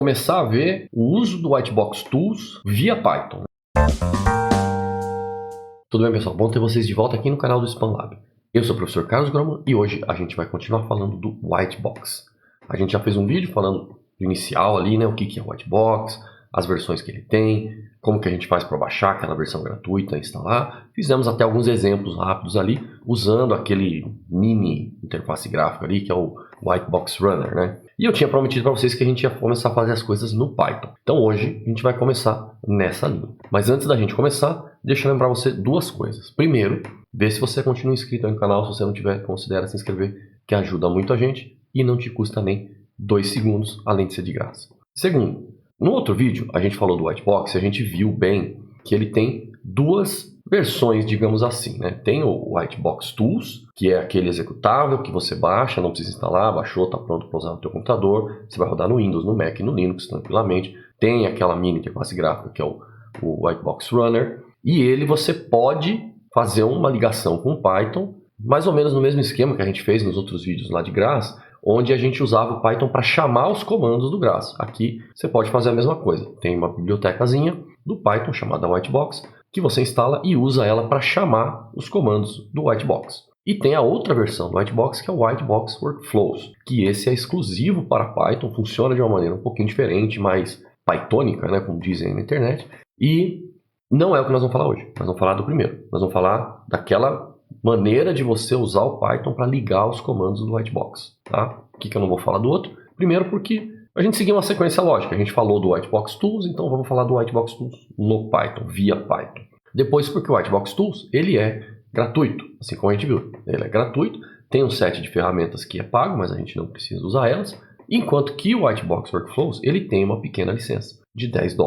Começar a ver o uso do Whitebox Tools via Python. Tudo bem, pessoal? Bom ter vocês de volta aqui no canal do Spam Lab. Eu sou o professor Carlos Groman e hoje a gente vai continuar falando do Whitebox. A gente já fez um vídeo falando do inicial ali, né? O que é o Whitebox, as versões que ele tem, como que a gente faz para baixar aquela versão gratuita e instalar. Fizemos até alguns exemplos rápidos ali, usando aquele mini interface gráfica ali, que é o Whitebox Runner, né? E eu tinha prometido para vocês que a gente ia começar a fazer as coisas no Python. Então hoje a gente vai começar nessa linha. Mas antes da gente começar, deixa eu lembrar você duas coisas. Primeiro, vê se você continua inscrito no canal. Se você não tiver, considere se inscrever, que ajuda muito a gente e não te custa nem 2 segundos, além de ser de graça. Segundo, no outro vídeo a gente falou do Whitebox e a gente viu bem que ele tem duas versões, digamos assim, né? Tem o Whitebox Tools, que é aquele executável que você baixa, não precisa instalar, baixou, está pronto para usar no teu computador. Você vai rodar no Windows, no Mac e no Linux tranquilamente. Tem aquela mini interface gráfica que é o Whitebox Runner. E ele você pode fazer uma ligação com o Python, mais ou menos no mesmo esquema que a gente fez nos outros vídeos lá de Grass, onde a gente usava o Python para chamar os comandos do Grass. Aqui você pode fazer a mesma coisa. Tem uma bibliotecazinha do Python chamada Whitebox, que você instala e usa ela para chamar os comandos do Whitebox. E tem a outra versão do Whitebox, que é o Whitebox Workflows, que esse é exclusivo para Python, funciona de uma maneira um pouquinho diferente, mais pythônica, né, como dizem na internet. E não é o que nós vamos falar hoje. Nós vamos falar do primeiro. Nós vamos falar daquela maneira de você usar o Python para ligar os comandos do Whitebox. Tá? Por que eu não vou falar do outro? Primeiro porque a gente seguiu uma sequência lógica. A gente falou do Whitebox Tools, então vamos falar do Whitebox Tools no Python, via Python. Depois porque o Whitebox Tools ele é gratuito, assim como a gente viu. Ele é gratuito, tem um set de ferramentas que é pago, mas a gente não precisa usar elas. Enquanto que o Whitebox Workflows ele tem uma pequena licença de $10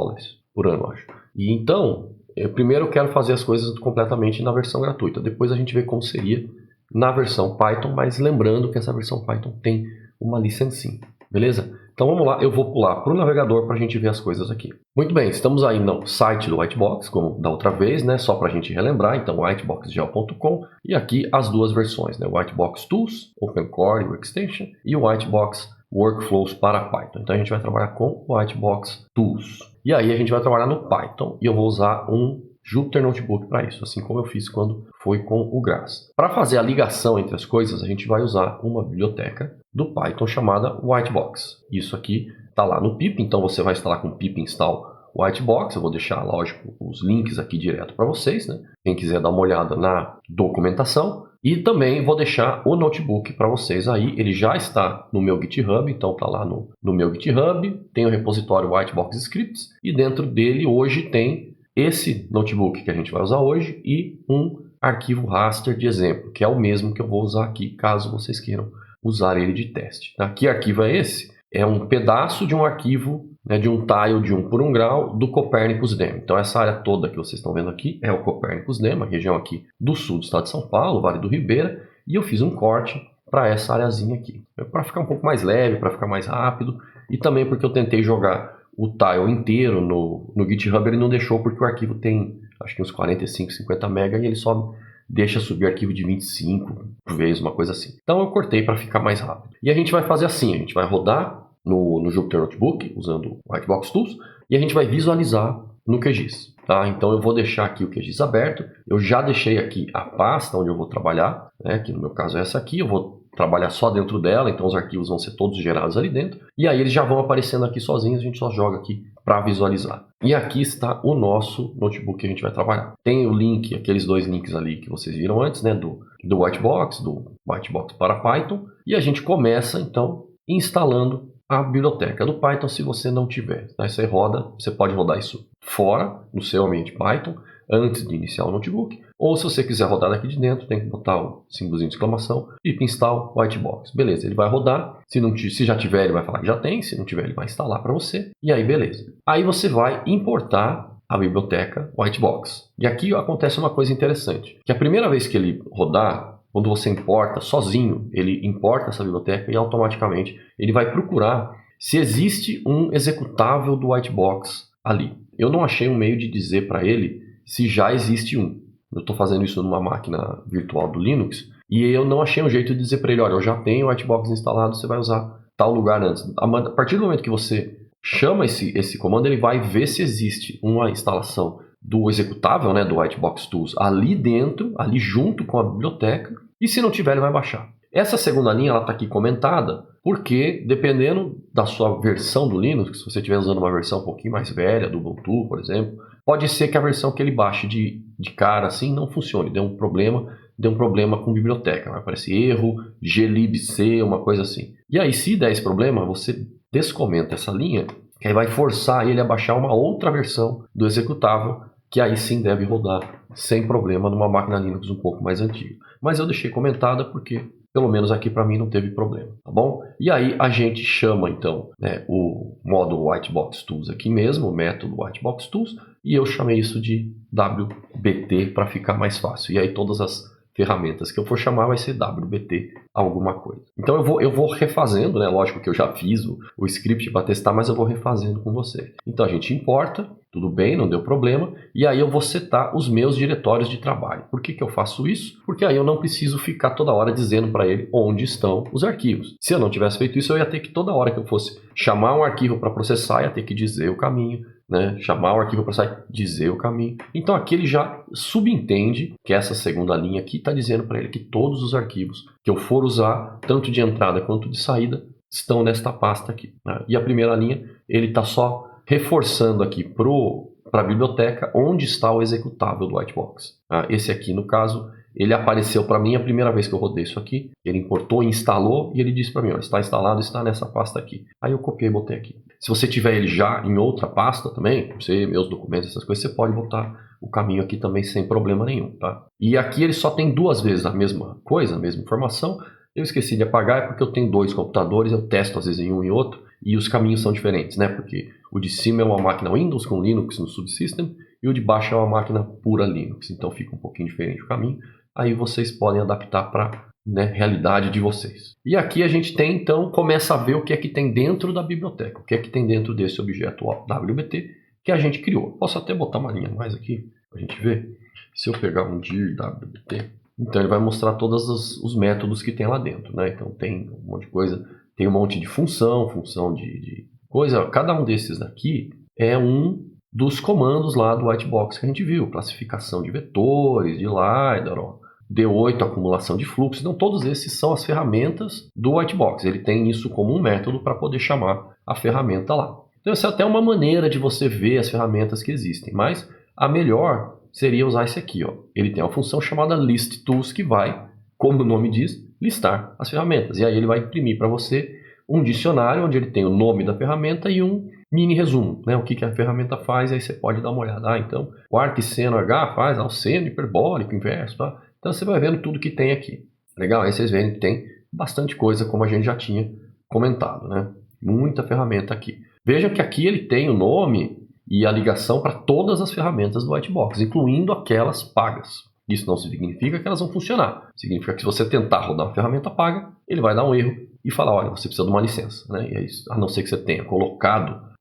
por ano, acho. E então, primeiro eu quero fazer as coisas completamente na versão gratuita. Depois a gente vê como seria na versão Python, mas lembrando que essa versão Python tem uma licencinha, beleza? Então vamos lá, eu vou pular para o navegador para a gente ver as coisas aqui. Muito bem, estamos aí no site do Whitebox, como da outra vez, né? Só para a gente relembrar, então whiteboxgel.com e aqui as duas versões, né? Whitebox Tools, Open Core e Extension e o Whitebox Workflows para Python. Então a gente vai trabalhar com o Whitebox Tools. E aí a gente vai trabalhar no Python e eu vou usar um Jupyter Notebook para isso, assim como eu fiz quando foi com o Grass. Para fazer a ligação entre as coisas, a gente vai usar uma biblioteca do Python chamada Whitebox. Isso aqui está lá no pip, então você vai instalar com o pip install Whitebox. Eu vou deixar, lógico, os links aqui direto para vocês, né? Quem quiser dar uma olhada na documentação. E também vou deixar o notebook para vocês aí, ele já está no meu GitHub, então está lá no meu GitHub, tem o repositório Whitebox Scripts e dentro dele hoje tem esse notebook que a gente vai usar hoje e um arquivo raster de exemplo, que é o mesmo que eu vou usar aqui, caso vocês queiram usar ele de teste. Tá? Que arquivo é esse? É um pedaço de um arquivo, né, de um tile de 1 por 1 grau do Copernicus Demo. Então essa área toda que vocês estão vendo aqui é o Copernicus Demo, a região aqui do sul do estado de São Paulo, Vale do Ribeira, e eu fiz um corte para essa areazinha aqui, para ficar um pouco mais leve, para ficar mais rápido, e também porque eu tentei jogar o tile inteiro no GitHub, ele não deixou porque o arquivo tem acho que uns 45, 50 MB e ele só deixa subir arquivo de 25 por vez, uma coisa assim. Então eu cortei para ficar mais rápido. E a gente vai fazer assim, a gente vai rodar no Jupyter Notebook, usando o Whitebox Tools, e a gente vai visualizar no QGIS. Tá? Então eu vou deixar aqui o QGIS aberto, eu já deixei aqui a pasta onde eu vou trabalhar, né? Que no meu caso é essa aqui, eu vou trabalhar só dentro dela, então os arquivos vão ser todos gerados ali dentro, e aí eles já vão aparecendo aqui sozinhos, a gente só joga aqui para visualizar. E aqui está o nosso notebook que a gente vai trabalhar. Tem o link, aqueles dois links ali que vocês viram antes, né? Do Whitebox, do Whitebox para Python, e a gente começa então instalando a biblioteca do Python se você não tiver. Aí você pode rodar isso fora, no seu ambiente Python, antes de iniciar o notebook, ou se você quiser rodar daqui de dentro, tem que botar o símbolozinho de exclamação, pip install Whitebox. Beleza, ele vai rodar, se já tiver ele vai falar que já tem, se não tiver ele vai instalar para você, e aí beleza. Aí você vai importar a biblioteca Whitebox. E aqui acontece uma coisa interessante, que a primeira vez que ele rodar, quando você importa sozinho, ele importa essa biblioteca e automaticamente ele vai procurar se existe um executável do Whitebox ali. Eu não achei um meio de dizer para ele se já existe um. Eu estou fazendo isso numa máquina virtual do Linux e eu não achei um jeito de dizer para ele, olha, eu já tenho o Whitebox instalado, você vai usar tal lugar antes. A partir do momento que você chama esse comando, ele vai ver se existe uma instalação do executável, né, do Whitebox Tools, ali dentro, ali junto com a biblioteca, e se não tiver, ele vai baixar. Essa segunda linha está aqui comentada porque, dependendo da sua versão do Linux, se você estiver usando uma versão um pouquinho mais velha, do Ubuntu, por exemplo, pode ser que a versão que ele baixe de cara assim não funcione, dê um problema com biblioteca, vai aparecer erro, glibc, uma coisa assim. E aí, se der esse problema, você descomenta essa linha, que aí vai forçar ele a baixar uma outra versão do executável, que aí sim deve rodar sem problema numa máquina Linux um pouco mais antiga. Mas eu deixei comentada porque, pelo menos aqui para mim, não teve problema, tá bom? E aí a gente chama então, né, o módulo Whitebox Tools aqui mesmo, o método Whitebox Tools, e eu chamei isso de WBT para ficar mais fácil. E aí todas as ferramentas que eu for chamar vai ser WBT alguma coisa. Então eu vou refazendo, né? Lógico que eu já fiz o script para testar, mas eu vou refazendo com você. Então a gente importa, tudo bem, não deu problema, e aí eu vou setar os meus diretórios de trabalho. Por que eu faço isso? Porque aí eu não preciso ficar toda hora dizendo para ele onde estão os arquivos. Se eu não tivesse feito isso, eu ia ter que toda hora que eu fosse chamar um arquivo para processar, ia ter que dizer o caminho, né? Chamar o arquivo para sair, dizer o caminho. Então aqui ele já subentende que essa segunda linha aqui está dizendo para ele que todos os arquivos que eu for usar, tanto de entrada quanto de saída, estão nesta pasta aqui, né? E a primeira linha, ele está só reforçando aqui para a biblioteca onde está o executável do Whitebox. Esse aqui, no caso, ele apareceu para mim a primeira vez que eu rodei isso aqui. Ele importou, instalou e ele disse para mim, ó, está instalado, está nessa pasta aqui. Aí eu copiei e botei aqui. Se você tiver ele já em outra pasta também, você, meus documentos, essas coisas, você pode botar o caminho aqui também sem problema nenhum, tá? E aqui ele só tem duas vezes a mesma coisa, a mesma informação. Eu esqueci de apagar, é porque eu tenho dois computadores, eu testo às vezes em um e outro, e os caminhos são diferentes, né? Porque o de cima é uma máquina Windows com Linux no subsystem, e o de baixo é uma máquina pura Linux, então fica um pouquinho diferente o caminho. Aí vocês podem adaptar para, né, realidade de vocês. E aqui a gente tem, então, começa a ver o que é que tem dentro da biblioteca, o que é que tem dentro desse objeto WBT que a gente criou. Posso até botar uma linha mais aqui para a gente ver. Se eu pegar um dir WBT, então ele vai mostrar todos os métodos que tem lá dentro, né? Então tem um monte de coisa, tem um monte de função de coisa. Cada um desses daqui é um dos comandos lá do Whitebox que a gente viu. Classificação de vetores, de LiDAR, ó, D8, acumulação de fluxo. Então todos esses são as ferramentas do Whitebox. Ele tem isso como um método para poder chamar a ferramenta lá. Então essa é até uma maneira de você ver as ferramentas que existem, mas a melhor seria usar esse aqui, ó. Ele tem uma função chamada List Tools que vai, como o nome diz, listar as ferramentas. E aí ele vai imprimir para você um dicionário onde ele tem o nome da ferramenta e um mini resumo, né? O que a ferramenta faz, aí você pode dar uma olhada. Então, o arco seno H faz o seno hiperbólico, inverso, tá? Então você vai vendo tudo que tem aqui. Legal? Aí vocês veem que tem bastante coisa, como a gente já tinha comentado, né? Muita ferramenta aqui. Vejam que aqui ele tem o nome e a ligação para todas as ferramentas do Whitebox, incluindo aquelas pagas. Isso não significa que elas vão funcionar. Significa que se você tentar rodar uma ferramenta paga, ele vai dar um erro e falar, olha, você precisa de uma licença, né? E aí, a não ser que você tenha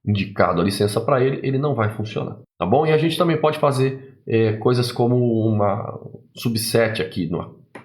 indicado a licença para ele, ele não vai funcionar, tá bom? E a gente também pode fazer coisas como uma subset aqui,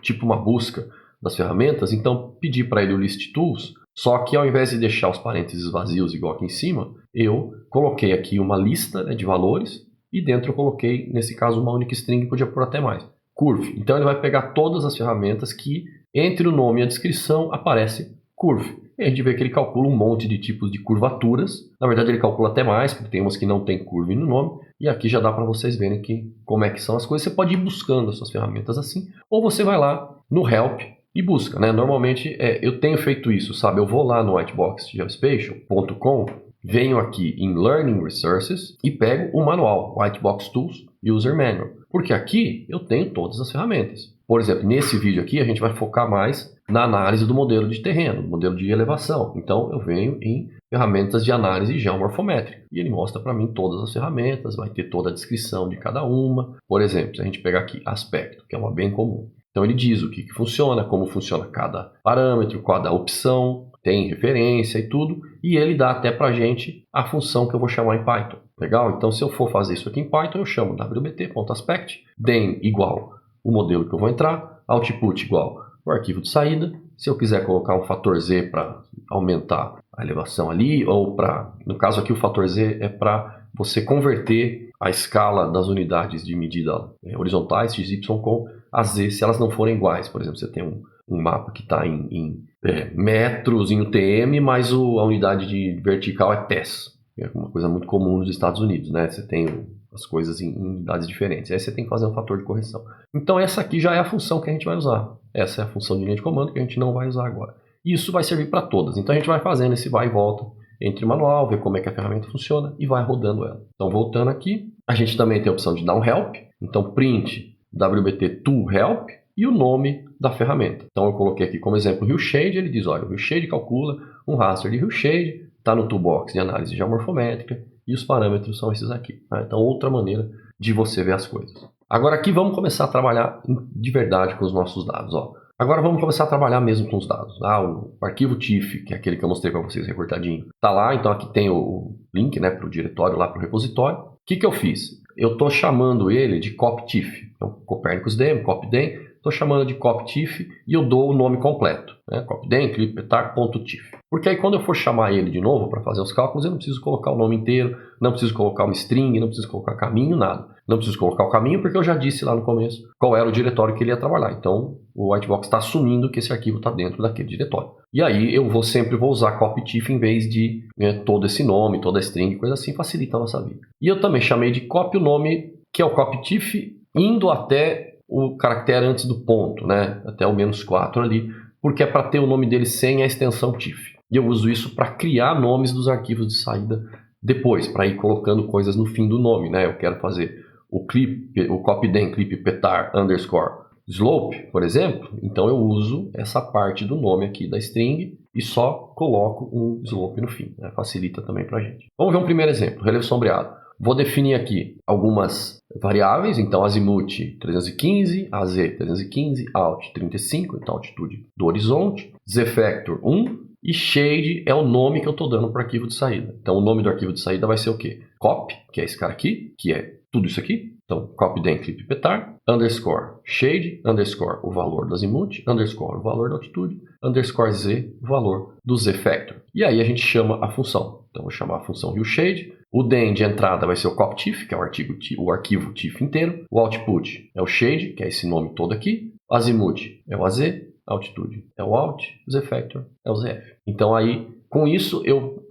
tipo uma busca das ferramentas. Então, pedir para ele o List Tools, só que ao invés de deixar os parênteses vazios igual aqui em cima, eu coloquei aqui uma lista, né, de valores e dentro eu coloquei, nesse caso, uma única string, podia pôr até mais. Curve. Então ele vai pegar todas as ferramentas que entre o nome e a descrição aparece curve. E a gente vê que ele calcula um monte de tipos de curvaturas. Na verdade ele calcula até mais, porque tem umas que não tem curve no nome. E aqui já dá para vocês verem como é que são as coisas. Você pode ir buscando essas ferramentas assim, ou você vai lá no help e busca, né? Normalmente eu tenho feito isso, sabe? Eu vou lá no whiteboxgeospatial.com, venho aqui em Learning Resources e pego o manual Whitebox Tools User Manual, porque aqui eu tenho todas as ferramentas. Por exemplo, nesse vídeo aqui a gente vai focar mais na análise do modelo de terreno, do modelo de elevação. Então eu venho em ferramentas de análise geomorfométrica e ele mostra para mim todas as ferramentas, vai ter toda a descrição de cada uma. Por exemplo, se a gente pegar aqui aspecto, que é uma bem comum. Então ele diz o que funciona, como funciona cada parâmetro, cada opção, tem referência e tudo, e ele dá até para a gente a função que eu vou chamar em Python. Legal? Então se eu for fazer isso aqui em Python, eu chamo wbt.aspect, den igual o modelo que eu vou entrar, output igual o arquivo de saída. Se eu quiser colocar um fator Z para aumentar a elevação ali, ou no caso aqui o fator Z é para você converter a escala das unidades de medida horizontais, x, y, com a Z, se elas não forem iguais. Por exemplo, você tem um mapa que está em metros, em UTM, mas a unidade de vertical é TES. É uma coisa muito comum nos Estados Unidos, né? Você tem as coisas em unidades diferentes. Aí você tem que fazer um fator de correção. Então essa aqui já é a função que a gente vai usar. Essa é a função de linha de comando que a gente não vai usar agora. E isso vai servir para todas. Então a gente vai fazendo esse vai e volta entre o manual, ver como é que a ferramenta funciona e vai rodando ela. Então voltando aqui, a gente também tem a opção de dar um help. Então print wbt to help e o nome da ferramenta. Então eu coloquei aqui como exemplo o Hillshade. Ele diz, olha, o Hillshade calcula um raster de Hillshade, está no toolbox de análise geomorfométrica e os parâmetros são esses aqui. Tá? Então outra maneira de você ver as coisas. Agora aqui vamos começar a trabalhar de verdade com os nossos dados. Ó. Agora vamos começar a trabalhar mesmo com os dados. O arquivo TIFF, que é aquele que eu mostrei para vocês recortadinho, está lá. Então aqui tem o link, né, para o diretório, lá para o repositório. O que eu fiz? Eu estou chamando ele de copyTIFF. Então Copernicus Demo, copydem, estou chamando de copyTIFF e eu dou o nome completo. Né? Copydem, clippetar.tiff. Porque aí quando eu for chamar ele de novo para fazer os cálculos, eu não preciso colocar o nome inteiro, não preciso colocar uma string, não preciso colocar caminho, nada. Não preciso colocar o caminho porque eu já disse lá no começo qual era o diretório que ele ia trabalhar. Então o Whitebox está assumindo que esse arquivo está dentro daquele diretório. E aí eu sempre vou usar copyTIFF em vez de todo esse nome, toda a string, coisa assim, facilita a nossa vida. E eu também chamei de copy o nome que é o copyTIFF indo até o caractere antes do ponto, né? Até o -4 ali, porque é para ter o nome dele sem a extensão TIFF. E eu uso isso para criar nomes dos arquivos de saída depois, para ir colocando coisas no fim do nome, né? Eu quero fazer o copydem clippetar _slope, por exemplo, então eu uso essa parte do nome aqui da string e só coloco um slope no fim, né? Facilita também para a gente. Vamos ver um primeiro exemplo, relevo sombreado. Vou definir aqui algumas variáveis, então azimuth 315, AZ 315, alt 35, então altitude do horizonte, zfactor 1 e shade é o nome que eu estou dando para o arquivo de saída. Então o nome do arquivo de saída vai ser o quê? Copy, que é esse cara aqui, que é tudo isso aqui. Então copydem clippetar, _shade, o valor do azimuth, o valor da altitude, _z, o valor do zfactor. E aí a gente chama a função. Então vou chamar a função Hillshade. O den de entrada vai ser o copyTIFF, que é o arquivo TIFF inteiro. O output é o shade, que é esse nome todo aqui. O azimuth é o AZ, a altitude é o alt, o zfactor é o zf. Então aí, com isso, eu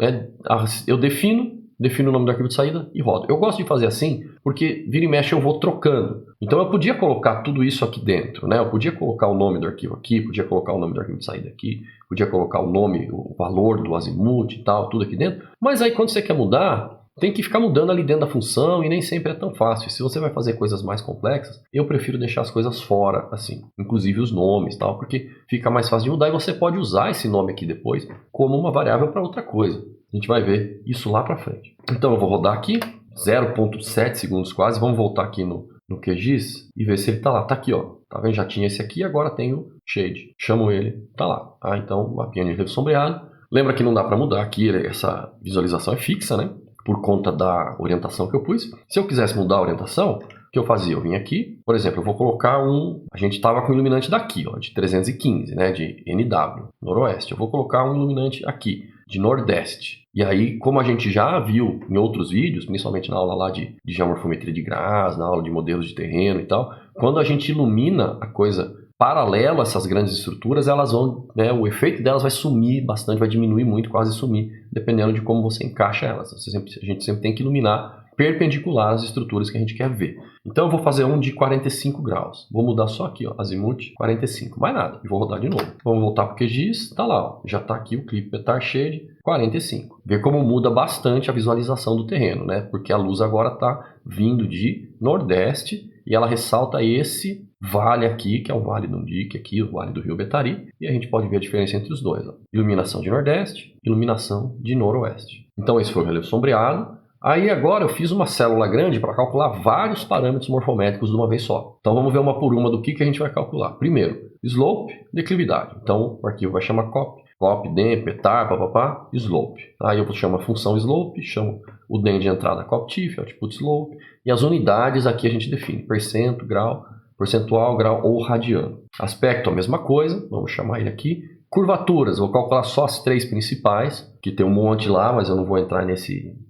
defino o nome do arquivo de saída e rodo. Eu gosto de fazer assim, porque vira e mexe eu vou trocando. Então eu podia colocar tudo isso aqui dentro, né? Eu podia colocar o nome do arquivo aqui, podia colocar o nome do arquivo de saída aqui, podia colocar o nome, o valor do azimuth e tal, tudo aqui dentro. Mas aí quando você quer mudar, tem que ficar mudando ali dentro da função e nem sempre é tão fácil. Se você vai fazer coisas mais complexas, eu prefiro deixar as coisas fora, assim, inclusive os nomes e tal, porque fica mais fácil de mudar e você pode usar esse nome aqui depois como uma variável para outra coisa. A gente vai ver isso lá para frente. Então eu vou rodar aqui, 0.7 segundos quase, vvamos voltar aqui no QGIS e ver se ele está lá. Está aqui, ó. Tá vendo? Já tinha esse aqui, agora tem o shade. Chamo ele, tá lá. Então, mapinha de relevo sombreado. Lembra que não dá para mudar aqui, essa visualização é fixa, né? Por conta da orientação que eu pus. Se eu quisesse mudar a orientação, o que eu fazia? Eu vim aqui, por exemplo, eu vou colocar a gente estava com o iluminante daqui, ó, de 315, né, de NW, noroeste. Eu vou colocar um iluminante aqui, de nordeste. E aí, como a gente já viu em outros vídeos, principalmente na aula lá de geomorfometria de grás, na aula de modelos de terreno e tal, quando a gente ilumina a coisa paralelo a essas grandes estruturas, elas vão, né, o efeito delas vai sumir bastante, vai diminuir muito, quase sumir, dependendo de como você encaixa elas. A gente sempre tem que iluminar perpendicular às estruturas que a gente quer ver. Então eu vou fazer um de 45 graus. Vou mudar só aqui, ó, azimuth 45, mais nada. E vou rodar de novo. Vamos voltar para o QGIS, tá lá, ó, já está aqui o clippetar shade 45. Vê como muda bastante a visualização do terreno, né? Porque a luz agora está vindo de nordeste e ela ressalta esse vale aqui, que é o Vale do Ndique, aqui, o Vale do Rio Betari, e a gente pode ver a diferença entre os dois. Ó. Iluminação de nordeste, iluminação de noroeste. Então esse foi o relevo sombreado. Aí agora eu fiz uma célula grande para calcular vários parâmetros morfométricos de uma vez só. Então vamos ver uma por uma do que a gente vai calcular. Primeiro, slope, declividade. Então o arquivo vai chamar copydem, petar, papapá, slope. Aí eu vou chamar a função slope, chamo o den de entrada copyTIFF, output slope, e as unidades aqui a gente define, percentual, grau ou radiano. Aspecto a mesma coisa, vamos chamar ele aqui Curvaturas, vou calcular só as 3 principais, que tem um monte lá, mas eu não vou entrar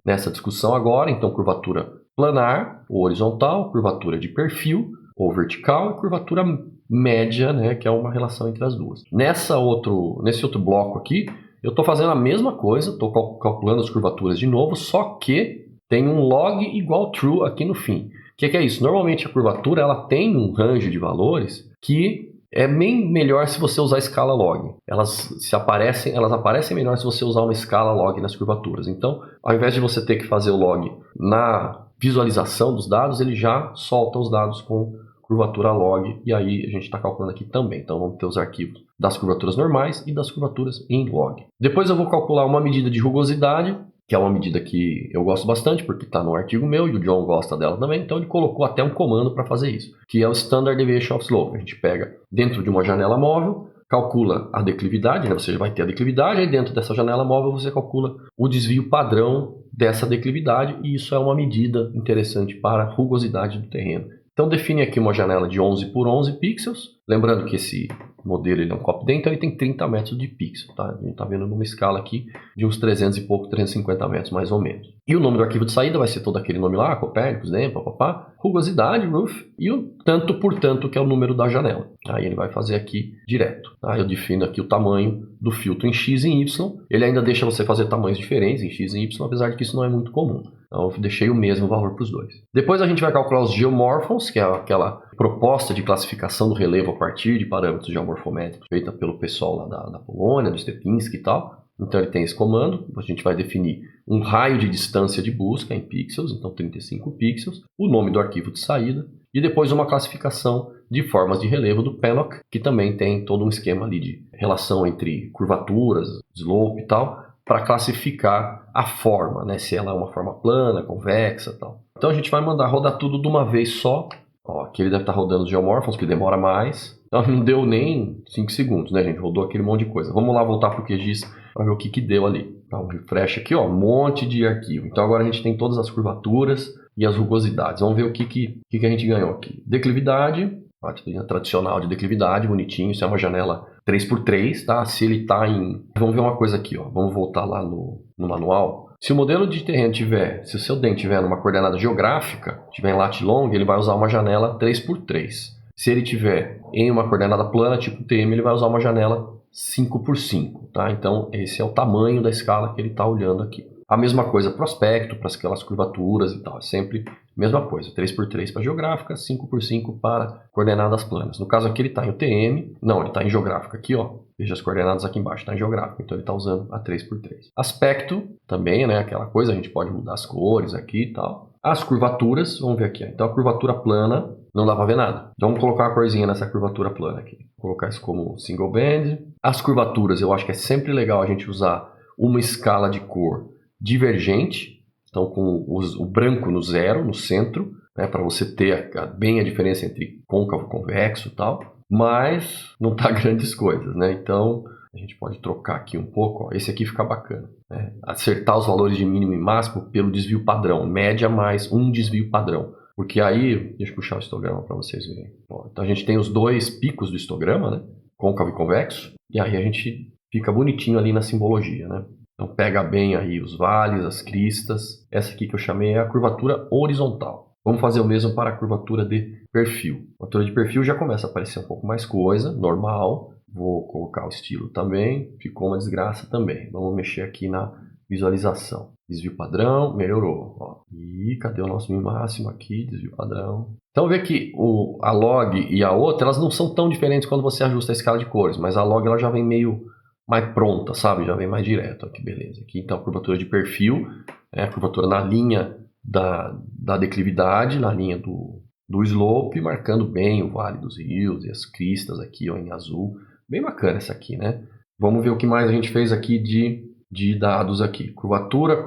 nessa discussão agora. Então, curvatura planar ou horizontal, curvatura de perfil ou vertical e curvatura média, né, que é uma relação entre as duas. Nesse outro bloco aqui, eu estou fazendo a mesma coisa, estou calculando as curvaturas de novo, só que tem um log igual true aqui no fim. O que é isso? Normalmente a curvatura ela tem um range de valores que é bem melhor se você usar a escala log. Elas aparecem melhor se você usar uma escala log nas curvaturas. Então, ao invés de você ter que fazer o log na visualização dos dados, ele já solta os dados com curvatura log, e aí a gente está calculando aqui também. Então vamos ter os arquivos das curvaturas normais e das curvaturas em log. Depois eu vou calcular uma medida de rugosidade, que é uma medida que eu gosto bastante, porque está no artigo meu e o John gosta dela também, então ele colocou até um comando para fazer isso, que é o Standard Deviation of Slope. A gente pega dentro de uma janela móvel, calcula a declividade, né? Você vai ter a declividade, aí dentro dessa janela móvel você calcula o desvio padrão dessa declividade, e isso é uma medida interessante para a rugosidade do terreno. Então define aqui uma janela de 11 por 11 pixels, lembrando que esse modelo ele é um copy-day, então ele tem 30 metros de pixel, tá? A gente está vendo numa escala aqui de uns 300 e pouco, 350 metros mais ou menos. E o nome do arquivo de saída vai ser todo aquele nome lá, Copérnicos, né, papapá, rugosidade, roof, e o tanto por tanto, que é o número da janela. Aí ele vai fazer aqui direto, tá? Eu defino aqui o tamanho do filtro em X e em Y, ele ainda deixa você fazer tamanhos diferentes em X e Y, apesar de que isso não é muito comum. Então eu deixei o mesmo valor para os dois. Depois a gente vai calcular os geomorphons, que é aquela proposta de classificação do relevo a partir de parâmetros geomorfométricos feita pelo pessoal lá da Polônia, do Stepinski e tal. Então ele tem esse comando, a gente vai definir um raio de distância de busca em pixels, então 35 pixels, o nome do arquivo de saída e depois uma classificação de formas de relevo do PANOC, que também tem todo um esquema ali de relação entre curvaturas, slope e tal, para classificar a forma, né? Se ela é uma forma plana, convexa e tal. Então a gente vai mandar rodar tudo de uma vez só. Ó, aqui ele deve estar rodando os geomorphons, que demora mais. Então não deu nem 5 segundos, né, gente? Rodou aquele monte de coisa. Vamos lá voltar para o QGIS para ver o que deu ali. Dá um refresh aqui, ó, um monte de arquivo. Então agora a gente tem todas as curvaturas e as rugosidades. Vamos ver o que a gente ganhou aqui. Declividade, a linha tradicional de declividade, bonitinho. Isso é uma janela 3x3, tá? Se ele está em... Vamos ver uma coisa aqui, ó. Vamos voltar lá no manual. Se o modelo de terreno tiver, se o seu DEM tiver numa coordenada geográfica, tiver em lat long, ele vai usar uma janela 3x3. Se ele tiver em uma coordenada plana, tipo TM, ele vai usar uma janela 5x5, tá? Então, esse é o tamanho da escala que ele está olhando aqui. A mesma coisa para o aspecto, para aquelas curvaturas e tal. É sempre a mesma coisa. 3x3 para geográfica, 5x5 para coordenadas planas. No caso aqui ele está em UTM. Não, ele está em geográfica aqui, ó. Veja as coordenadas aqui embaixo, está em geográfica. Então ele está usando a 3x3. Aspecto também, né? Aquela coisa, a gente pode mudar as cores aqui e tal. As curvaturas, vamos ver aqui. Ó. Então a curvatura plana, não dá para ver nada. Então vamos colocar uma corzinha nessa curvatura plana aqui. Vou colocar isso como single band. As curvaturas, eu acho que é sempre legal a gente usar uma escala de cor divergente, então com o branco no zero, no centro, né, para você ter bem a diferença entre côncavo e convexo e tal, mas não tá grandes coisas, né? Então a gente pode trocar aqui um pouco, ó. Esse aqui fica bacana, né? Acertar os valores de mínimo e máximo pelo desvio padrão, média mais um desvio padrão, porque aí, deixa eu puxar o histograma para vocês verem. Ó, então a gente tem os dois picos do histograma, né? Côncavo e convexo, e aí a gente fica bonitinho ali na simbologia, né? Então pega bem aí os vales, as cristas. Essa aqui que eu chamei é a curvatura horizontal. Vamos fazer o mesmo para a curvatura de perfil. A curvatura de perfil já começa a aparecer um pouco mais coisa, normal. Vou colocar o estilo também. Ficou uma desgraça também. Vamos mexer aqui na visualização. Desvio padrão, melhorou. Ó. E cadê o nosso mínimo máximo aqui? Desvio padrão. Então vê que a log e a outra, elas não são tão diferentes quando você ajusta a escala de cores. Mas a log ela já vem meio mais pronta, sabe? Já vem mais direto. Aqui, beleza. Aqui então a curvatura de perfil, a curvatura na linha da declividade, na linha do slope, marcando bem o vale dos rios e as cristas aqui, ó, em azul. Bem bacana essa aqui, né? Vamos ver o que mais a gente fez aqui de dados aqui. Curvatura,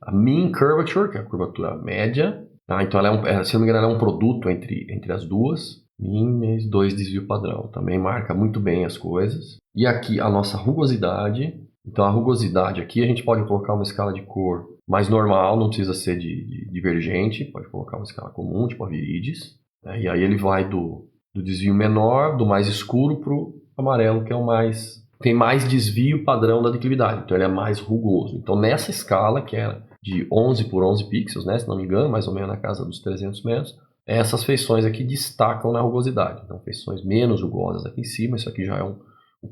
a mean curvature, que é a curvatura média. Tá? Então ela se não me engano, ela é um produto entre as duas. Mean, 2 desvio padrão. Também marca muito bem as coisas. E aqui a nossa rugosidade. Então a rugosidade aqui a gente pode colocar uma escala de cor mais normal, não precisa ser de divergente. Pode colocar uma escala comum, tipo a Virides. E aí ele vai do desvio menor, do mais escuro, para o amarelo, que é o mais tem mais desvio padrão da declividade, então ele é mais rugoso. Então nessa escala, que era de 11 por 11 pixels, né, se não me engano, mais ou menos na casa dos 300 metros, essas feições aqui destacam na rugosidade. Então feições menos rugosas aqui em cima, isso aqui já é o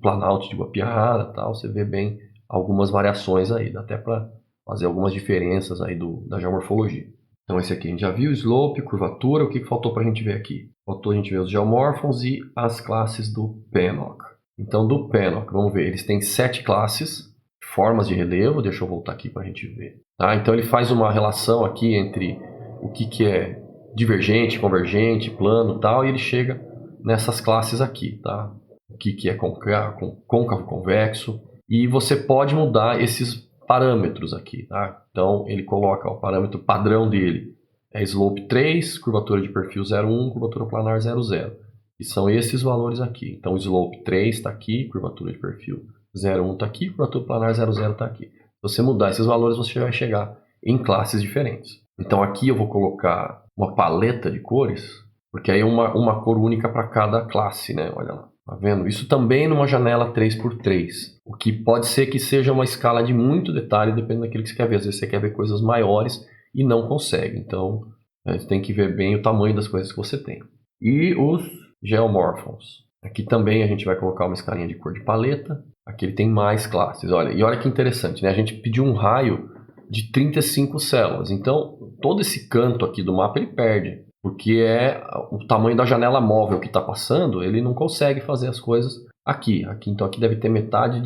Planalto de Guapiara, tal, você vê bem algumas variações aí, dá até para fazer algumas diferenças aí da geomorfologia. Então esse aqui a gente já viu, slope, curvatura, o que faltou para a gente ver aqui? Faltou a gente ver os geomorphons e as classes do PANOC. Então do PANOC, vamos ver, eles têm 7 classes, formas de relevo, deixa eu voltar aqui para a gente ver. Tá? Então ele faz uma relação aqui entre o que é divergente, convergente, plano e tal, e ele chega nessas classes aqui, tá? O que é côncavo, convexo, e você pode mudar esses parâmetros aqui, tá? Então ele coloca o parâmetro padrão dele, é slope 3, curvatura de perfil 0,1, curvatura planar 0,0, e são esses valores aqui. Então slope 3 está aqui, curvatura de perfil 0,1 está aqui, curvatura planar 0,0 está aqui. Se você mudar esses valores, você vai chegar em classes diferentes. Então aqui eu vou colocar uma paleta de cores, porque aí é uma cor única para cada classe, né? Olha lá. Tá vendo? Isso também numa janela 3x3, o que pode ser que seja uma escala de muito detalhe, dependendo daquilo que você quer ver. Às vezes você quer ver coisas maiores e não consegue. Então, você tem que ver bem o tamanho das coisas que você tem. E os geomorphons. Aqui também a gente vai colocar uma escalinha de cor de paleta. Aqui ele tem mais classes. Olha, e olha que interessante, né? A gente pediu um raio de 35 células. Então, todo esse canto aqui do mapa ele perde. Porque é o tamanho da janela móvel que está passando, ele não consegue fazer as coisas aqui. Então aqui deve ter metade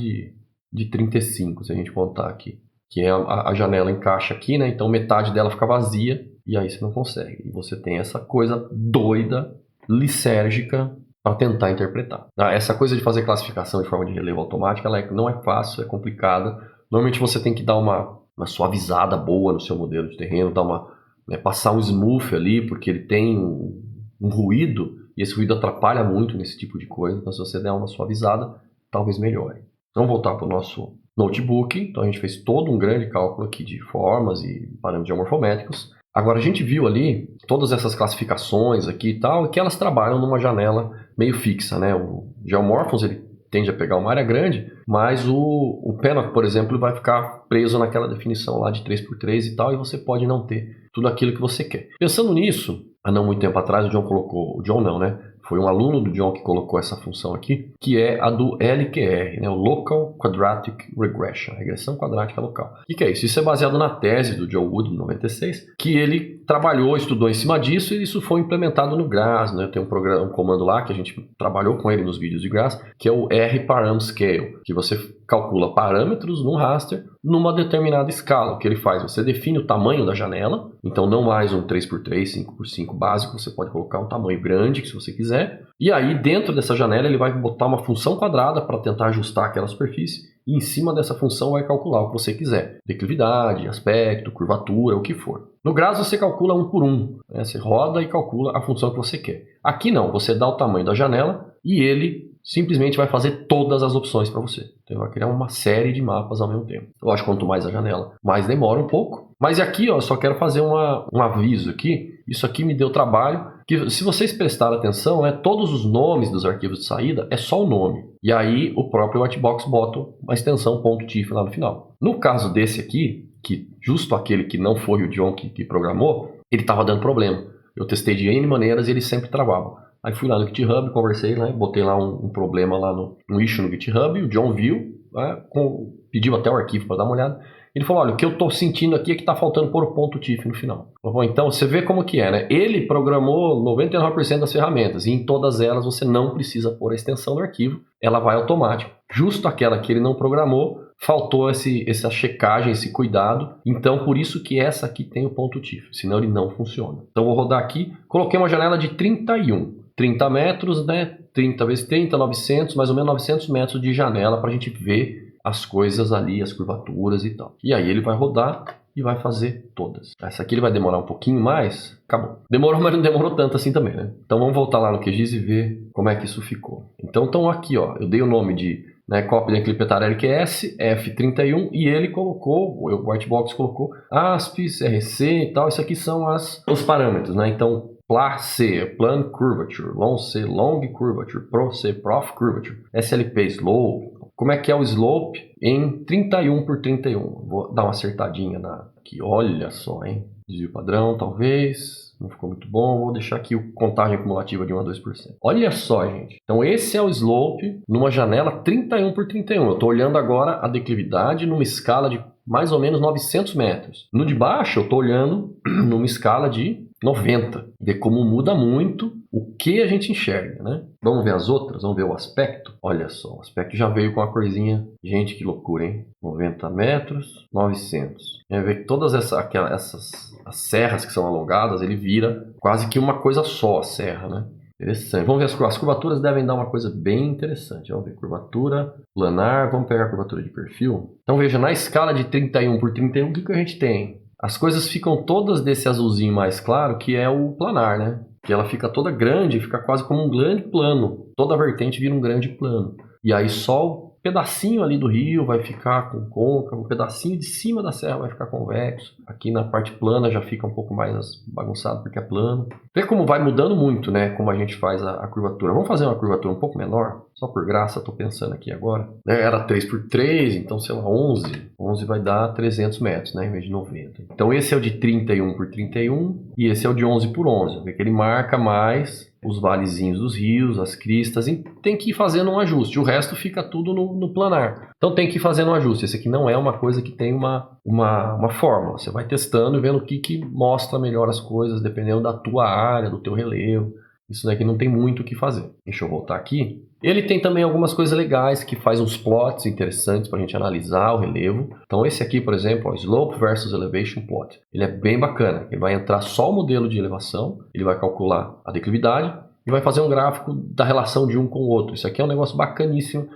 de 35, se a gente contar aqui. Que é a janela encaixa aqui, né? Então metade dela fica vazia e aí você não consegue. E você tem essa coisa doida, lisérgica, para tentar interpretar. Essa coisa de fazer classificação de forma de relevo automática, ela não é fácil, é complicada. Normalmente você tem que dar uma suavizada boa no seu modelo de terreno, dar passar um smooth ali, porque ele tem um ruído, e esse ruído atrapalha muito nesse tipo de coisa. Então se você der uma suavizada, talvez melhore. Vamos voltar para o nosso notebook. Então a gente fez todo um grande cálculo aqui de formas e parâmetros geomorfométricos. Agora a gente viu ali todas essas classificações aqui e tal, e que elas trabalham numa janela meio fixa, né? O Geomorphos, ele tende a pegar uma área grande, mas o PANOC, por exemplo, vai ficar preso naquela definição lá de 3x3 e tal, e você pode não ter tudo aquilo que você quer. Pensando nisso, há não muito tempo atrás, o John não, né? Foi um aluno do John que colocou essa função aqui, que é a do LQR, né? O Local Quadratic Regression, regressão quadrática local. O que é isso? Isso é baseado na tese do Joe Wood, de 96, que ele trabalhou, estudou em cima disso, e isso foi implementado no GRASS, né? Tem um comando lá que a gente trabalhou com ele nos vídeos de GRASS, que é o R-Param Scale, que você calcula parâmetros num raster numa determinada escala. O que ele faz? Você define o tamanho da janela, então não mais um 3x3, 5x5 básico, você pode colocar um tamanho grande, se você quiser, e aí dentro dessa janela ele vai botar uma função quadrada para tentar ajustar aquela superfície, e em cima dessa função vai calcular o que você quiser, declividade, aspecto, curvatura, o que for. No GRASS você calcula um por um, né? Você roda e calcula a função que você quer. Aqui não, você dá o tamanho da janela e ele simplesmente vai fazer todas as opções para você. Então vai criar uma série de mapas ao mesmo tempo. Eu acho que quanto mais a janela, mais demora um pouco. Mas aqui, ó, só quero fazer um aviso aqui. Isso aqui me deu trabalho. Que se vocês prestarem atenção, né, todos os nomes dos arquivos de saída é só o nome. E aí o próprio Whitebox bota uma extensão .tif lá no final. No caso desse aqui, que justo aquele que não foi o John que programou, ele estava dando problema. Eu testei de N maneiras e ele sempre travava. Aí fui lá no GitHub, conversei, né, botei lá um problema lá no issue no GitHub, o John viu, né, pediu até o arquivo para dar uma olhada. Ele falou, olha, o que eu estou sentindo aqui é que está faltando pôr o .tif no final. Bom, então você vê como que é, né? Ele programou 99% das ferramentas e em todas elas você não precisa pôr a extensão do arquivo, ela vai automático. Justo aquela que ele não programou, faltou essa checagem, esse cuidado. Então por isso que essa aqui tem o .tif, senão ele não funciona. Então vou rodar aqui, coloquei uma janela de 31. 30 metros, né? 30 vezes 30, 900, mais ou menos 900 metros de janela para a gente ver as coisas ali, as curvaturas e tal. E aí ele vai rodar e vai fazer todas. Essa aqui ele vai demorar um pouquinho mais. Acabou. Demorou, mas não demorou tanto assim também, né? Então vamos voltar lá no QGIS e ver como é que isso ficou. Então aqui, ó, eu dei o nome de cópia da enclipetar LQS, F31, e ele colocou, o Whitebox colocou ASPIS, RC e tal. Isso aqui são os parâmetros, né? Então PLA C, Plan Curvature, Long C, Long Curvature, Pro C, Prof Curvature, SLP, Slope. Como é que é o slope em 31 por 31? Vou dar uma acertadinha aqui, olha só, hein? Desvio padrão, talvez, não ficou muito bom, vou deixar aqui a contagem acumulativa de 1 a 2%. Olha só, gente, então esse é o slope numa janela 31 por 31. Eu estou olhando agora a declividade numa escala de mais ou menos 900 metros. No de baixo eu estou olhando numa escala de 90. Ver como muda muito o que a gente enxerga, né? Vamos ver as outras? Vamos ver o aspecto? Olha só, o aspecto já veio com a corzinha. Gente, que loucura, hein? 90 metros, 900. Ver que todas essas as serras que são alongadas, ele vira quase que uma coisa só a serra, né? Interessante. Vamos ver as curvaturas devem dar uma coisa bem interessante. Vamos ver curvatura planar. Vamos pegar a curvatura de perfil. Então veja, na escala de 31 por 31, o que a gente tem? As coisas ficam todas desse azulzinho mais claro, que é o planar, né? Que ela fica toda grande, fica quase como um grande plano. Toda a vertente vira um grande plano. E aí só o pedacinho ali do rio vai ficar com côncavo, um pedacinho de cima da serra vai ficar convexo. Aqui na parte plana já fica um pouco mais bagunçado porque é plano. Vê como vai mudando muito, né? Como a gente faz a curvatura. Vamos fazer uma curvatura um pouco menor? Só por graça, estou pensando aqui agora. Era 3 por 3, então sei lá, 11. 11 vai dar 300 metros, né? Em vez de 90. Então esse é o de 31 por 31 e esse é o de 11 por 11. Vê que ele marca mais os valezinhos dos rios, as cristas, e tem que ir fazendo um ajuste. O resto fica tudo no planar. Então tem que ir fazendo um ajuste. Esse aqui não é uma coisa que tem uma fórmula. Você vai testando e vendo o que mostra melhor as coisas, dependendo da tua área, do teu relevo. Isso daqui não tem muito o que fazer. Deixa eu voltar aqui. Ele tem também algumas coisas legais, que faz uns plots interessantes para a gente analisar o relevo. Então esse aqui, por exemplo, Slope versus Elevation Plot. Ele é bem bacana. Ele vai entrar só o modelo de elevação, ele vai calcular a declividade e vai fazer um gráfico da relação de um com o outro. Isso aqui é um negócio bacaníssimo.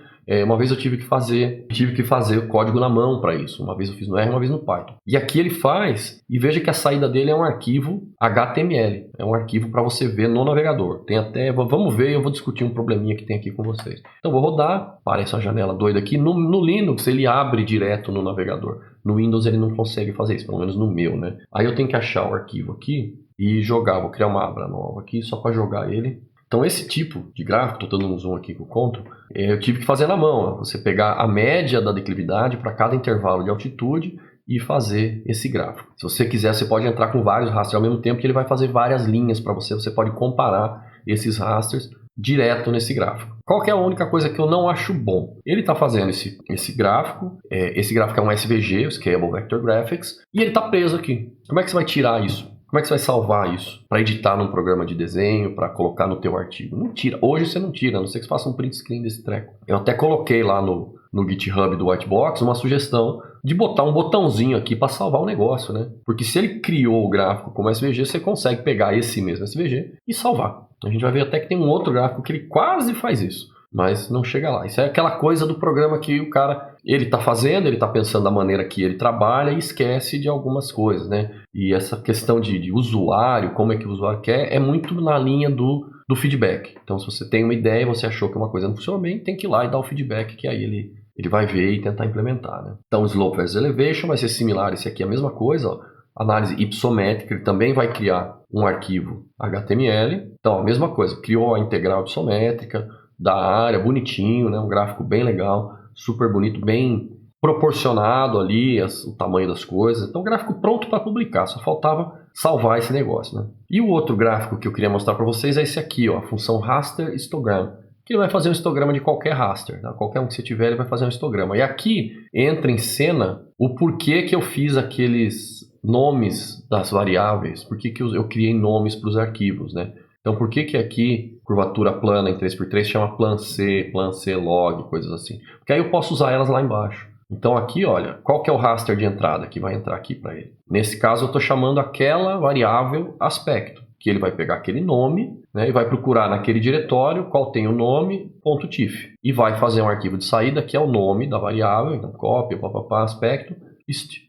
Uma vez eu tive que fazer o código na mão para isso. Uma vez eu fiz no R, uma vez no Python. E aqui ele faz, e veja que a saída dele é um arquivo HTML. É um arquivo para você ver no navegador. Tem até, vamos ver, eu vou discutir um probleminha que tem aqui com vocês. Então vou rodar, para essa janela doida aqui. No Linux ele abre direto no navegador. No Windows ele não consegue fazer isso, pelo menos no meu, né? Aí eu tenho que achar o arquivo aqui e jogar. Vou criar uma aba nova aqui só para jogar ele. Então esse tipo de gráfico, estou dando um zoom aqui com o Ctrl, eu tive que fazer na mão. Você pegar a média da declividade para cada intervalo de altitude e fazer esse gráfico. Se você quiser, você pode entrar com vários rasters ao mesmo tempo, que ele vai fazer várias linhas para você. Você pode comparar esses rasters direto nesse gráfico. Qual que é a única coisa que eu não acho bom? Ele está fazendo esse gráfico. Esse gráfico é um SVG, o Scalable Vector Graphics, e ele está preso aqui. Como é que você vai tirar isso? Como é que você vai salvar isso? Para editar num programa de desenho, para colocar no teu artigo? Não tira. Hoje você não tira, a não ser que você faça um print screen desse treco. Eu até coloquei lá no GitHub do Whitebox uma sugestão de botar um botãozinho aqui para salvar o negócio, né? Porque se ele criou o gráfico como SVG, você consegue pegar esse mesmo SVG e salvar. A gente vai ver até que tem um outro gráfico que ele quase faz isso, mas não chega lá. Isso é aquela coisa do programa que o cara, ele está fazendo, ele está pensando da maneira que ele trabalha e esquece de algumas coisas, né? E essa questão de usuário, como é que o usuário quer, é muito na linha do feedback. Então, se você tem uma ideia e você achou que uma coisa não funciona bem, tem que ir lá e dar o feedback, que aí ele vai ver e tentar implementar, né? Então, Slope versus Elevation vai ser similar. Esse aqui é a mesma coisa, ó. Análise ipsométrica, ele também vai criar um arquivo HTML. Então, a mesma coisa, criou a integral ipsométrica da área, bonitinho, né? Um gráfico bem legal, super bonito, bem proporcionado ali o tamanho das coisas. Então, gráfico pronto para publicar, só faltava salvar esse negócio, né? E o outro gráfico que eu queria mostrar para vocês é esse aqui, ó, a função raster histogram, que ele vai fazer um histograma de qualquer raster, tá? Qualquer um que você tiver, ele vai fazer um histograma. E aqui entra em cena o porquê que eu fiz aqueles nomes das variáveis, por que eu criei nomes para os arquivos, né? Então, por que aqui curvatura plana em 3x3 chama plan C log, coisas assim? Porque aí eu posso usar elas lá embaixo. Então aqui, olha, qual que é o raster de entrada que vai entrar aqui para ele? Nesse caso, eu estou chamando aquela variável aspecto, que ele vai pegar aquele nome, né, e vai procurar naquele diretório qual tem o nome, .tif. E vai fazer um arquivo de saída, que é o nome da variável, então cópia, aspecto,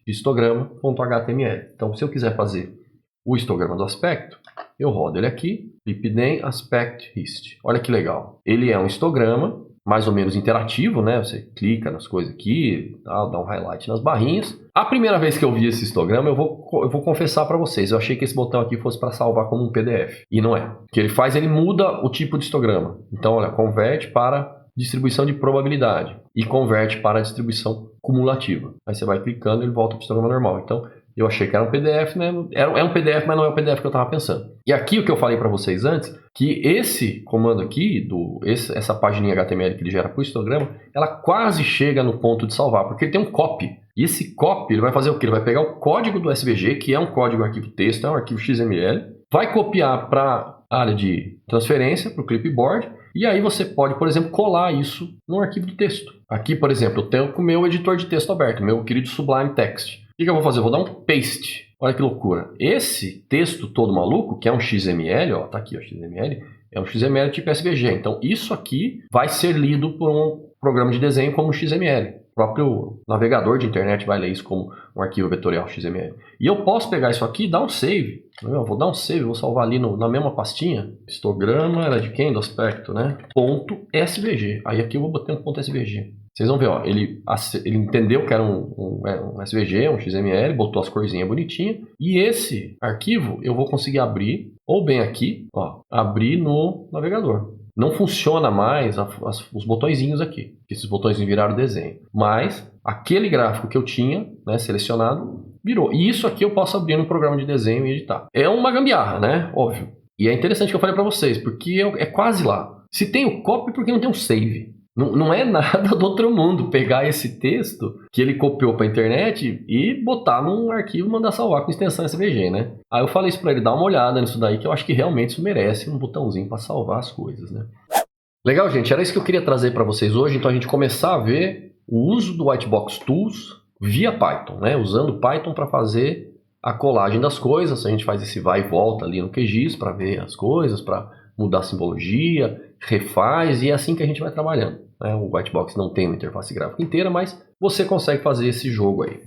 histograma.html. Então, se eu quiser fazer o histograma do aspecto, eu rodo ele aqui, lipden aspect hist. Olha que legal. Ele é um histograma mais ou menos interativo, né? Você clica nas coisas aqui, dá um highlight nas barrinhas. A primeira vez que eu vi esse histograma, eu vou confessar para vocês, eu achei que esse botão aqui fosse para salvar como um PDF. E não é. O que ele faz, ele muda o tipo de histograma. Então, olha, converte para distribuição de probabilidade e converte para distribuição cumulativa. Aí você vai clicando e ele volta para o histograma normal. Então, eu achei que era um PDF, né? É um PDF, mas não é o PDF que eu estava pensando. E aqui o que eu falei para vocês antes, que esse comando aqui, essa pagininha HTML que ele gera para o histograma, ela quase chega no ponto de salvar, porque ele tem um copy. E esse copy, ele vai fazer o quê? Ele vai pegar o código do SVG, que é um código arquivo texto, é um arquivo XML, vai copiar para a área de transferência, para o clipboard, e aí você pode, por exemplo, colar isso no arquivo de texto. Aqui, por exemplo, eu tenho com o meu editor de texto aberto, meu querido Sublime Text. O que eu vou fazer? Eu vou dar um paste. Olha que loucura. Esse texto todo maluco, que é um XML, ó, tá aqui, ó, XML, é um XML tipo SVG. Então, isso aqui vai ser lido por um programa de desenho como XML. O próprio navegador de internet vai ler isso como um arquivo vetorial XML. E eu posso pegar isso aqui e dar um save. Eu vou dar um save, vou salvar ali na mesma pastinha. Histograma era de quem? Do aspecto, né? Ponto .svg. Aí aqui eu vou botar um ponto .svg. Vocês vão ver, ó, ele entendeu que era um SVG, um XML, botou as corzinhas bonitinhas. E esse arquivo eu vou conseguir abrir, ou bem aqui, ó, abrir no navegador. Não funciona mais os botõezinhos aqui. Esses botões viraram desenho. Mas aquele gráfico que eu tinha, né, selecionado, virou. E isso aqui eu posso abrir no programa de desenho e editar. É uma gambiarra, né? Óbvio. E é interessante que eu falei para vocês, porque é quase lá. Se tem o copy, por que não tem um save? Não é nada do outro mundo pegar esse texto que ele copiou para a internet e botar num arquivo e mandar salvar com extensão SVG, né? Aí eu falei isso para ele, dar uma olhada nisso daí, que eu acho que realmente isso merece um botãozinho para salvar as coisas, né? Legal, gente, era isso que eu queria trazer para vocês hoje, então a gente começar a ver o uso do Whitebox Tools via Python, né? Usando Python para fazer a colagem das coisas, a gente faz esse vai e volta ali no QGIS para ver as coisas, para mudar a simbologia, refaz, e é assim que a gente vai trabalhando. Né? O Whitebox não tem uma interface gráfica inteira, mas você consegue fazer esse jogo aí.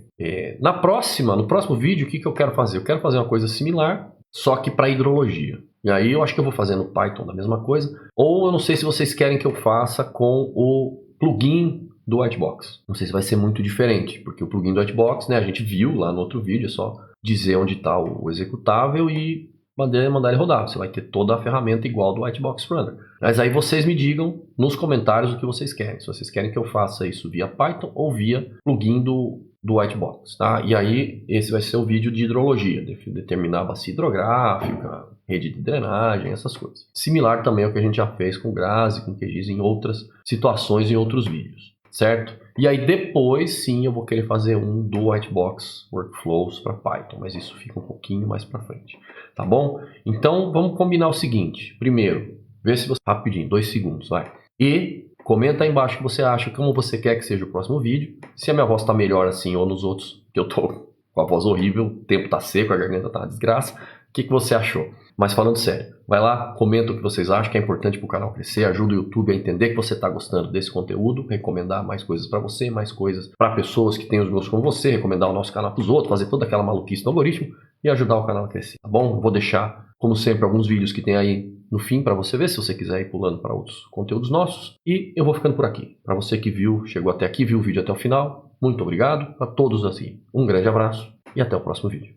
No próximo vídeo, o que eu quero fazer? Eu quero fazer uma coisa similar, só que para hidrologia. E aí eu acho que eu vou fazer no Python da mesma coisa, ou eu não sei se vocês querem que eu faça com o plugin do Whitebox. Não sei se vai ser muito diferente, porque o plugin do Whitebox, né, a gente viu lá no outro vídeo, é só dizer onde está o executável e mandar ele rodar. Você vai ter toda a ferramenta igual do Whitebox Runner. Mas aí vocês me digam nos comentários o que vocês querem. Se vocês querem que eu faça isso via Python ou via plugin do Whitebox. Tá? E aí esse vai ser o vídeo de hidrologia. Determinar a bacia hidrográfica, rede de drenagem, essas coisas. Similar também ao que a gente já fez com Grazi, com QGIS em outras situações, em outros vídeos. Certo? E aí depois sim eu vou querer fazer um do Whitebox Workflows para Python, mas isso fica um pouquinho mais para frente, tá bom? Então vamos combinar o seguinte, primeiro, vê se você, rapidinho, 2 segundos, vai. E comenta aí embaixo o que você acha, como você quer que seja o próximo vídeo, se a minha voz está melhor assim ou nos outros, que eu tô com a voz horrível, o tempo tá seco, a garganta tá uma desgraça, o que você achou? Mas falando sério, vai lá, comenta o que vocês acham que é importante para o canal crescer, ajuda o YouTube a entender que você está gostando desse conteúdo, recomendar mais coisas para você, mais coisas para pessoas que têm os gostos como você, recomendar o nosso canal para os outros, fazer toda aquela maluquice no algoritmo e ajudar o canal a crescer, tá bom? Vou deixar, como sempre, alguns vídeos que tem aí no fim para você ver, se você quiser ir pulando para outros conteúdos nossos. E eu vou ficando por aqui. Para você que chegou até aqui, viu o vídeo até o final, muito obrigado. Para todos assim, um grande abraço e até o próximo vídeo.